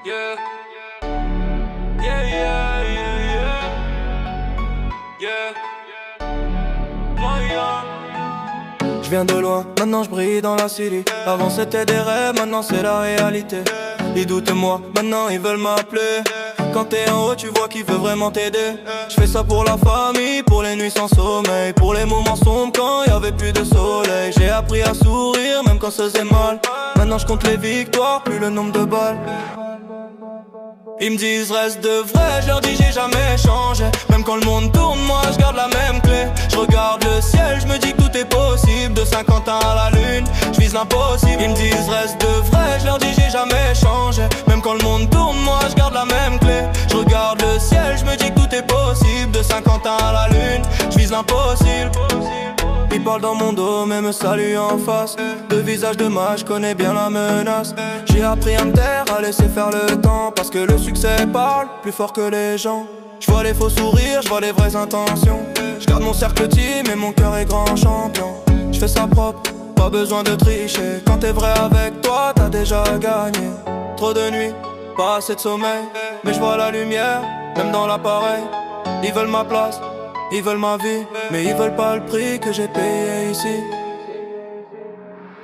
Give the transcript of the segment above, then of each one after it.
Yeah, yeah, yeah, yeah, yeah, yeah. Moyen. Je viens de loin, maintenant je brille dans la city. Avant c'était des rêves, maintenant c'est la réalité. Ils doutent de moi, maintenant ils veulent m'appeler. Quand t'es en haut, tu vois qui veut vraiment t'aider. Je fais ça pour la famille, pour les nuits sans sommeil, pour les moments sombres quand y avait plus de soleil. J'ai appris à sourire même quand ça faisait mal. Maintenant je compte les victoires, plus le nombre de balles. Ils me disent reste de vrai, je leur dis j'ai jamais changé. Même quand le monde tourne, moi je garde la même clé. Je regarde le ciel, je me dis que tout est possible. De Saint-Quentin à la lune, je vise l'impossible. Ils me disent reste de vrai, je leur dis j'ai jamais changé. Même quand le monde tourne, moi je garde la même clé. Je regarde le ciel, je me dis que tout est possible. De Saint-Quentin à la lune, je vise l'impossible. Ils parlent dans mon dos mais me saluent en face. De visage de mage, je connais bien la menace. J'ai appris à me taire, à laisser faire le temps. Parce que le succès parle plus fort que les gens. Je vois les faux sourires, je vois les vraies intentions. Je garde mon cercle team et mon cœur est grand champion. Je fais ça propre, pas besoin de tricher. Quand t'es vrai avec toi, t'as déjà gagné. Trop de nuits, pas assez de sommeil. Mais je vois la lumière, même dans l'appareil. Ils veulent ma place, ils veulent ma vie, mais ils veulent pas le prix que j'ai payé ici.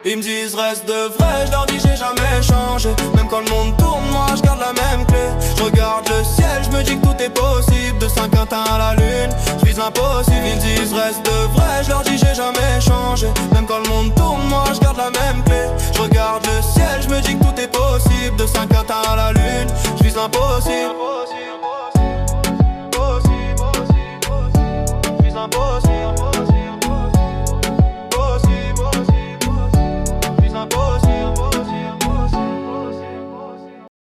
Ils me disent reste de vrai, je leur dis j'ai jamais changé. Même quand le monde tourne, moi je garde la même clé. Je regarde le ciel, je me dis que tout est possible. De Saint-Quentin à la lune, je vise l'impossible. Ils me disent reste de vrai, je leur dis j'ai jamais changé. Même quand le monde tourne, moi je garde la même clé. Je regarde le ciel, je me dis que tout est possible.